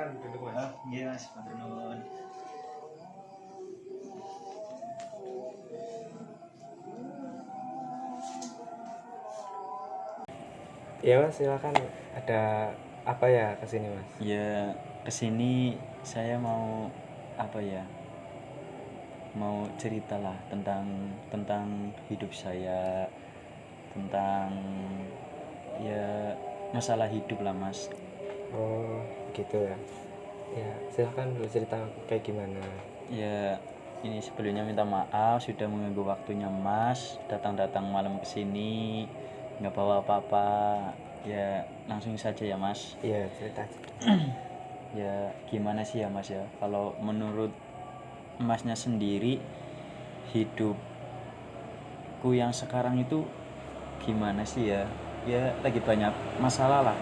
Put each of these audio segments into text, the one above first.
silakan duduk mas. Iya mas, matur nuwun. Iya mas, silakan. Ada apa ya kesini mas? Ya kesini saya mau apa ya? Mau cerita lah tentang hidup saya, tentang ya masalah hidup lah mas. Oh gitu ya. Ya silakan dulu cerita kayak gimana. Ya ini sebelumnya minta maaf sudah mengganggu waktunya mas, datang malam kesini nggak bawa apa-apa. Ya langsung saja ya mas. Iya cerita. Ya gimana sih ya mas ya, kalau menurut masnya sendiri hidupku yang sekarang itu gimana sih ya? Ya lagi banyak masalah lah,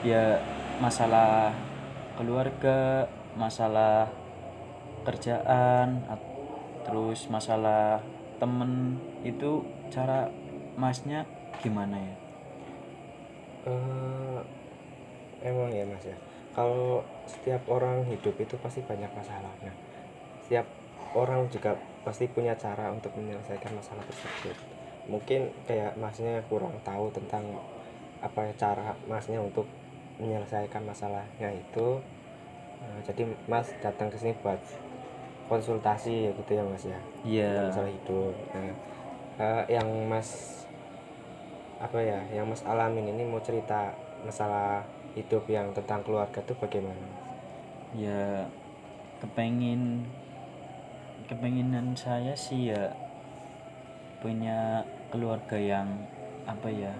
ya masalah keluarga, masalah kerjaan, terus masalah temen. Itu cara masnya gimana ya? Eh, emang ya mas ya. Kalau setiap orang hidup itu pasti banyak masalahnya. Setiap orang juga pasti punya cara untuk menyelesaikan masalah tersebut. Mungkin kayak masnya kurang tahu tentang apa ya cara masnya untuk menyelesaikan masalahnya itu. Jadi mas datang ke sini buat konsultasi ya gitu ya mas ya. Iya. Masalah hidup. Nah, yang mas apa ya yang mas alamin ini mau cerita masalah hidup yang tentang keluarga tuh bagaimana mas? Ya kepenginan saya sih ya punya keluarga yang apa ya,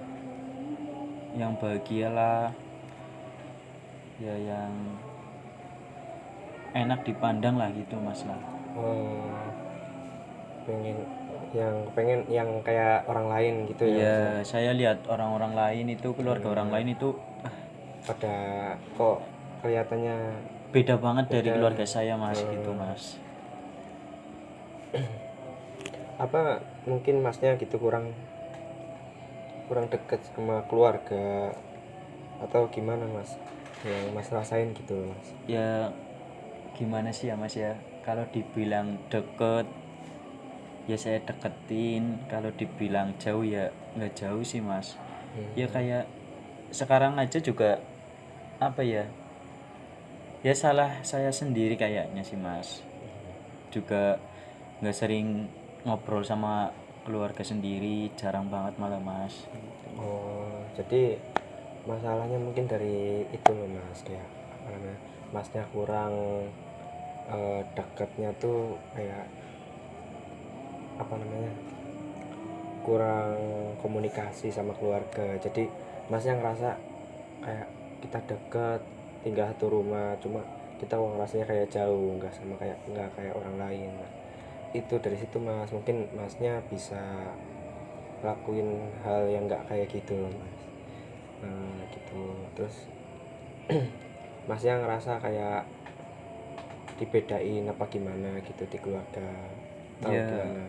yang bahagia lah, ya yang enak dipandang lah gitu mas lah. Oh, pengen yang kayak orang lain gitu ya mas ya. Ya saya lihat orang-orang lain itu, keluarga orang lain itu Pada kok kelihatannya beda banget dari beda. keluarga saya mas gitu Hmm, mas. apa mungkin masnya gitu kurang kurang deket sama keluarga atau gimana mas yang mas rasain gitu loh mas? Ya gimana sih ya mas ya, kalau dibilang deket ya saya deketin, kalau dibilang jauh ya nggak jauh sih mas. Ya kayak sekarang aja juga apa ya, ya salah saya sendiri kayaknya sih mas, juga nggak sering ngobrol sama keluarga sendiri, jarang banget malah mas. Oh jadi masalahnya mungkin dari itu loh mas, kayak apa namanya masnya kurang dekatnya tuh kayak apa namanya kurang komunikasi sama keluarga. Jadi masnya ngerasa kayak kita deket tinggal satu rumah cuma kita ngerasanya kayak jauh nggak kayak orang lain. Nah, itu dari situ mas mungkin masnya bisa lakuin hal yang nggak kayak gitu loh mas. Nah gitu terus masnya ngerasa kayak dibedain apa gimana gitu di keluarga atau Ya gimana?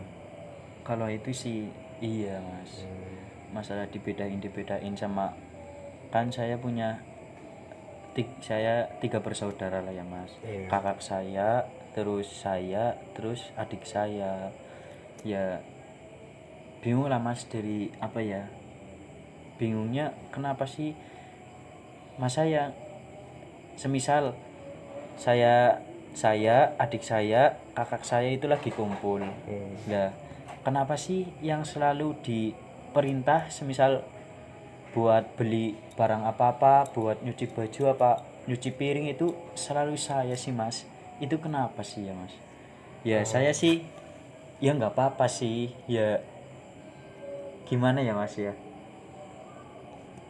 kalau itu sih iya mas, masalah dibedain sama, kan saya punya saya 3 bersaudara lah ya mas. Iya. Kakak saya, terus adik saya. Ya bingung lah mas, dari apa ya, bingungnya kenapa sih mas saya, semisal saya adik saya, kakak saya itu lagi kumpul. Nah kenapa sih yang selalu diperintah, semisal buat beli barang apa-apa, buat nyuci baju apa nyuci piring, itu selalu saya sih mas. Itu kenapa sih ya mas? Ya saya sih ya nggak apa-apa sih ya, gimana ya mas ya.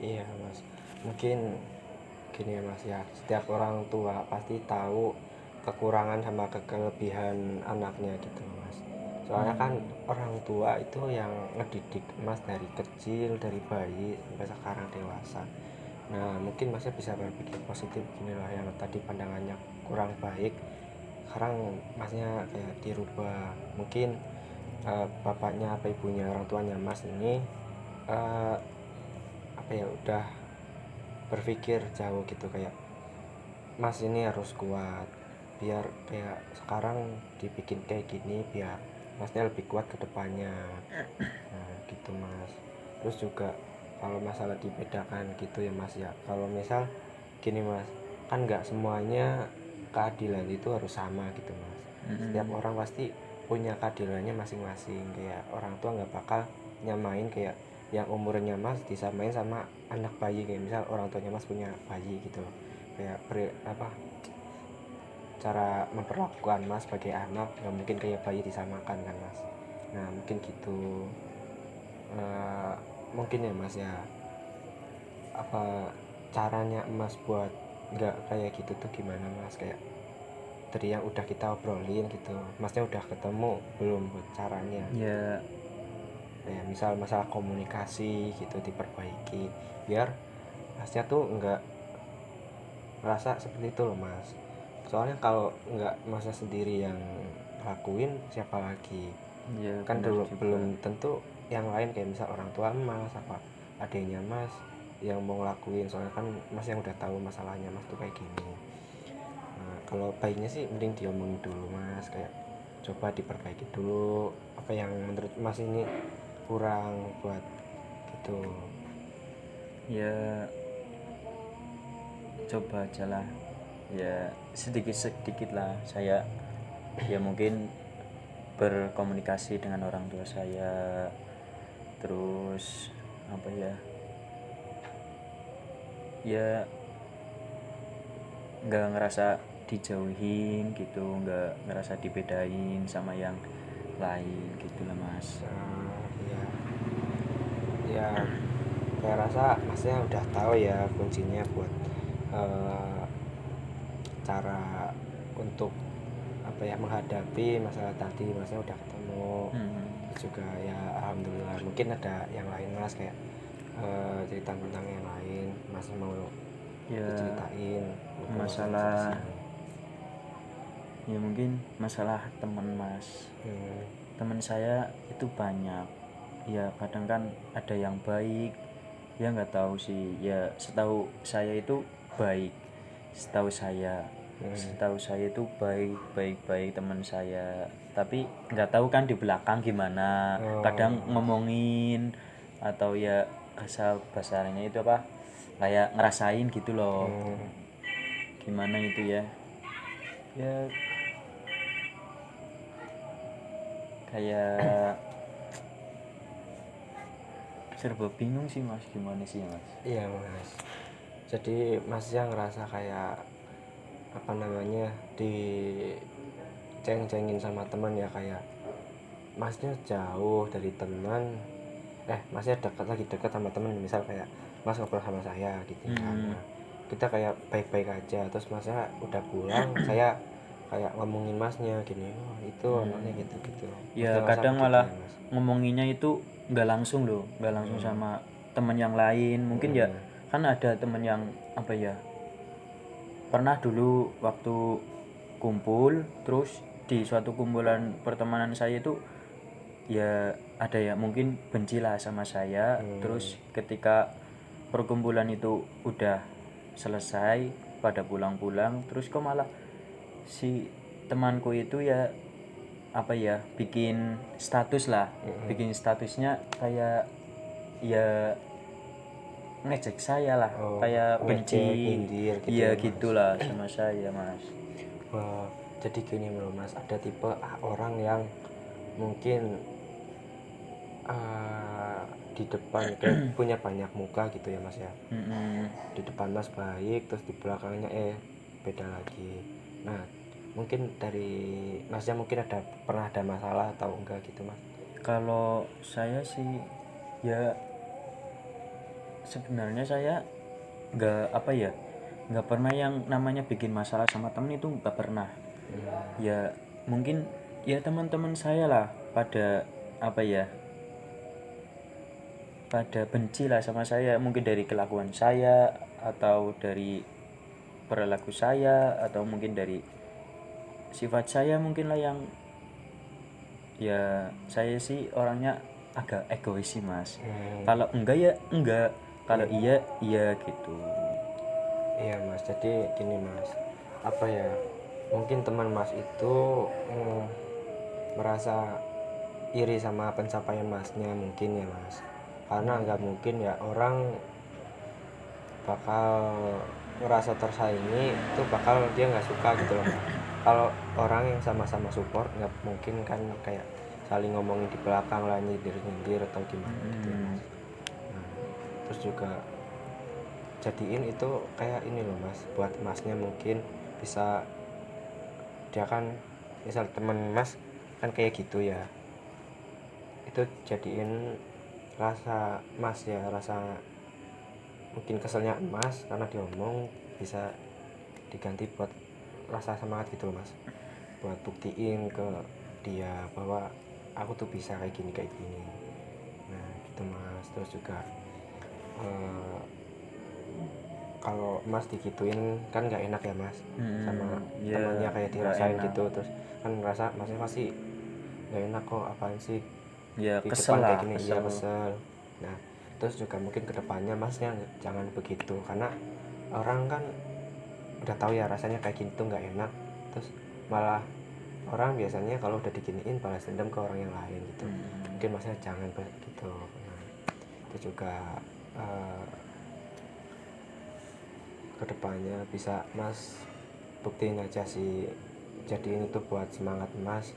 Iya mas, mungkin gini ya mas ya, setiap orang tua pasti tahu kekurangan sama kelebihan anaknya gitu mas. Soalnya kan orang tua itu yang ngedidik mas dari kecil, dari bayi sampai sekarang dewasa. Nah mungkin masnya bisa berpikir positif gini lah, yang tadi pandangannya kurang baik sekarang masnya kayak dirubah. Mungkin bapaknya apa ibunya orang tuanya mas ini apa ya udah berpikir jauh gitu, kayak mas ini harus kuat, biar kayak sekarang dibikin kayak gini biar masnya lebih kuat ke depannya. Nah gitu mas. Terus juga kalau masalah dibedakan gitu ya mas ya, kalau misal gini mas, kan nggak semuanya keadilan itu harus sama gitu mas. Setiap orang pasti punya keadilannya masing-masing. Kayak orang tua nggak bakal nyamain kayak yang umurnya mas disamain sama anak bayi. Kayak misal orang tuanya mas punya bayi gitu loh, kayak cara memperlakukan mas sebagai anak nggak mungkin kayak bayi disamakan kan mas. Nah mungkin gitu. Mungkin ya mas ya, apa caranya emas buat nggak kayak gitu tuh gimana mas? Kayak dari yang udah kita obrolin gitu, masnya udah ketemu belum buat caranya? Ya, Kayak misal masalah komunikasi gitu diperbaiki biar masnya tuh nggak ngerasa seperti itu loh mas. Soalnya kalau nggak masnya sendiri yang lakuin, siapa lagi? ya Kan benar dulu juga. belum tentu yang lain kayak misal orang tua mas apa adanya mas yang mau ngelakuin. Soalnya kan mas yang udah tahu masalahnya mas tuh kayak gini. Nah, kalau baiknya sih mending diomongin dulu mas, kayak coba diperbaiki dulu apa yang menurut mas ini kurang buat gitu. Ya coba aja lah, ya sedikit lah saya, ya mungkin berkomunikasi dengan orang tua saya, terus apa ya, ya nggak ngerasa dijauhin gitu, nggak ngerasa dibedain sama yang lain gitu lah mas. Ya ya saya rasa masnya udah tahu ya kuncinya buat eh, cara untuk apa ya menghadapi masalah tadi. Masnya udah ketemu. Terus juga ya alhamdulillah. Mungkin ada yang lain mas, kayak cerita tentang yang lain mas mau Ya diceritain mumpung masnya masih di masalah, sini. ya mungkin masalah teman mas. Teman saya itu banyak, ya kadang kan ada yang baik, ya nggak tahu sih, ya setahu saya itu baik, setahu saya itu baik teman saya, tapi nggak tahu kan di belakang gimana, kadang ngomongin atau ya kasarnya itu apa, kayak ngerasain gitu loh, gimana itu ya, ya kayak serba bingung sih mas, gimana sih mas. Iya mas, jadi mas yang ngerasa kayak apa namanya di ceng-cengin sama teman ya, kayak masnya jauh dari teman, masnya lagi dekat sama teman. Misal kayak mas ngobrol sama saya gitu kan, nah, kita kayak baik-baik aja, terus masnya udah pulang saya kayak ngomongin masnya gini, oh itu anaknya gitu-gitu. Ya Masnya ngerasa kadang begitu malah ya mas? ngomonginnya itu nggak langsung loh, nggak langsung sama teman yang lain, mungkin ya kan ada teman yang apa ya, pernah dulu waktu kumpul, terus di suatu kumpulan pertemanan saya itu ya ada ya mungkin benci lah sama saya, terus ketika perkumpulan itu udah selesai pada pulang-pulang, terus kok malah si temanku itu ya apa ya, bikin status lah, bikin statusnya kayak ya ngejek saya lah, Oh, kayak ngejek, benci, nyindir gitu iya ya mas? gitulah sama saya mas. Wah, jadi gini loh mas, ada tipe orang yang mungkin di depan kayak punya banyak muka gitu ya mas ya. Di depan mas baik, terus di belakangnya beda lagi. Nah mungkin dari masnya mungkin pernah ada masalah atau enggak gitu mas? Kalau saya sih ya sebenarnya saya nggak apa ya, nggak pernah yang namanya bikin masalah sama temen, itu nggak pernah. Ya mungkin ya teman-teman saya lah pada apa ya, pada benci lah sama saya, mungkin dari kelakuan saya atau dari perilaku saya atau mungkin dari sifat saya mungkin lah, yang ya saya sih orangnya agak egois sih mas. Kalau enggak ya enggak, kalau iya iya gitu. Iya mas, jadi gini mas, apa ya, mungkin teman Mas itu merasa iri sama pencapaian Masnya mungkin ya Mas, karena nggak mungkin ya orang bakal ngerasa tersaingi itu bakal dia nggak suka gitu loh Mas. Kalau orang yang sama-sama support nggak mungkin kan kayak saling ngomongin di belakang lah, nyindir-nyindir atau gimana gitu ya Mas. Nah, terus juga jadiin itu kayak ini loh Mas, buat Masnya mungkin bisa, dia kan misal temen Mas kan kayak gitu ya, itu jadiin rasa Mas ya, rasa mungkin keselnya Mas karena diomong bisa diganti buat rasa semangat gitu loh Mas, buat buktiin ke dia bahwa aku tuh bisa kayak gini kayak gini. Nah gitu Mas. Terus juga kalau Mas digituin kan nggak enak ya Mas, sama Ya temannya kayak nggak dirasain enak. gitu, terus kan ngerasa Masnya pasti nggak enak, kok apaan sih Ya di kesel depan kayak lah, gini, iya kesel. Nah terus juga mungkin kedepannya Masnya jangan begitu, karena orang kan udah tahu ya rasanya kayak gini tuh nggak enak, terus malah orang biasanya kalau udah diginiin balas dendam ke orang yang lain gitu. Mungkin Masnya jangan begitu. Nah itu juga kedepannya bisa Mas buktiin aja sih, jadiin itu buat semangat Mas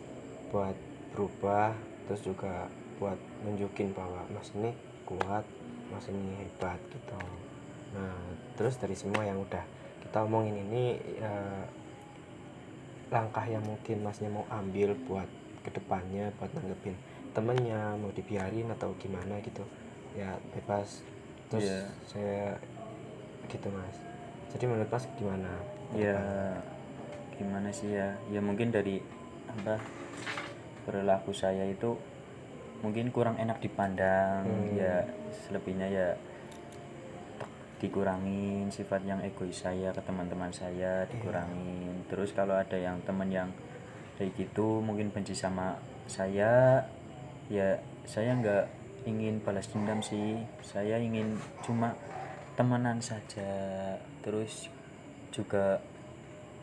buat berubah, terus juga buat nunjukin bahwa Mas ini kuat, Mas ini hebat gitu. Nah terus dari semua yang udah kita omongin ini, langkah yang mungkin Masnya mau ambil buat kedepannya buat nanggepin temennya, mau dibiarin atau gimana gitu ya, bebas. Terus Ya, saya gitu Mas, jadi menurut Mas gimana ke ya depan? gimana sih ya? Ya mungkin dari apa perilaku saya itu mungkin kurang enak dipandang. Ya selebihnya ya dikurangin sifat yang egois saya ke teman-teman saya, dikurangin. Terus kalau ada yang teman yang kayak gitu mungkin benci sama saya, ya saya nggak ingin balas dendam sih, saya ingin cuma temenan saja. Terus juga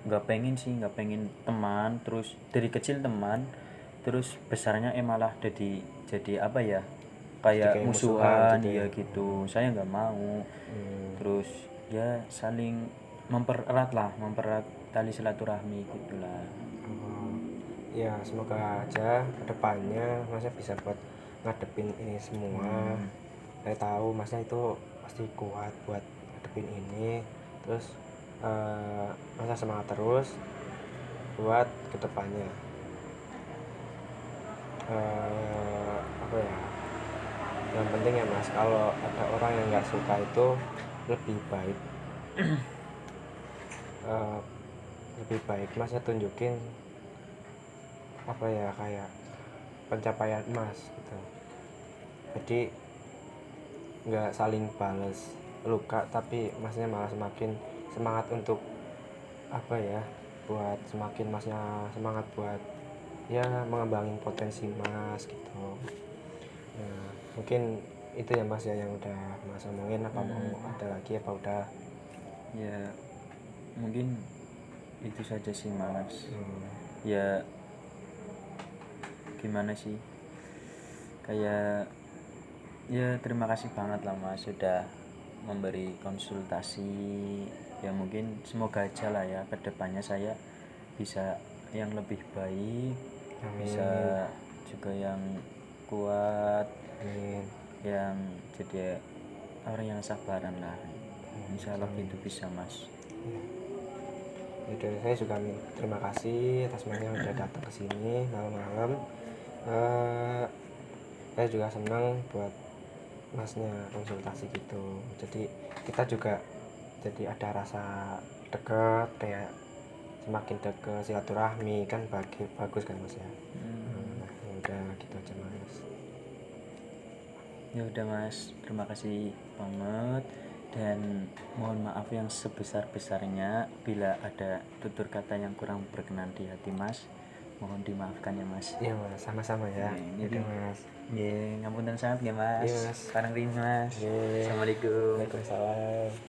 nggak pengen teman terus dari kecil teman, terus besarnya malah jadi apa ya, Jadi kayak kayak musuhan musuhan gitu ya. ya gitu. Saya nggak mau. Terus ya saling mempererat lah, mempererat tali silaturahmi gitulah. Ya semoga aja kedepannya Masnya bisa buat ngadepin ini semua. Saya tahu Masnya itu pasti kuat buat ngadepin ini. Terus Masnya semangat terus buat kedepannya. Apa ya, yang penting ya Mas, kalau ada orang yang nggak suka itu lebih baik eh, lebih baik Masnya tunjukin apa ya, kayak pencapaian Mas gitu, jadi nggak saling balas luka, tapi Masnya malah semakin semangat untuk apa ya, buat semakin Masnya semangat buat ya mengembangin potensi Mas gitu. Nah mungkin itu ya Mas ya yang udah Mas omongin, apa mau ada lagi apa udah? Ya mungkin itu saja sih Mas. Ya gimana sih, kayak ya terima kasih banget lah Mas sudah memberi konsultasi. Ya mungkin semoga aja lah ya kedepannya saya bisa yang lebih baik, bisa Amin. juga yang kuat, Amin. yang jadi orang yang sabaran lah. Insya Allah Amin. gitu bisa Mas. Yaudah, saya juga terima kasih atas Masnya udah datang ke sini malam-malam. Saya juga senang buat Masnya konsultasi gitu. Jadi kita juga jadi ada rasa dekat, kayak semakin dekat silaturahmi kan, bagus kan Mas ya. Ya udah gitu aja Mas. Ya udah Mas, terima kasih banget dan mohon maaf yang sebesar-besarnya bila ada tutur kata yang kurang berkenan di hati Mas. Mohon dimaafkan ya Mas. Iya Mas, sama-sama ya. Jadi Udah Mas. ya ngapunten sangat ya Mas. Iya Mas. Parang rindu Mas. Iya. Assalamualaikum. Waalaikumsalam.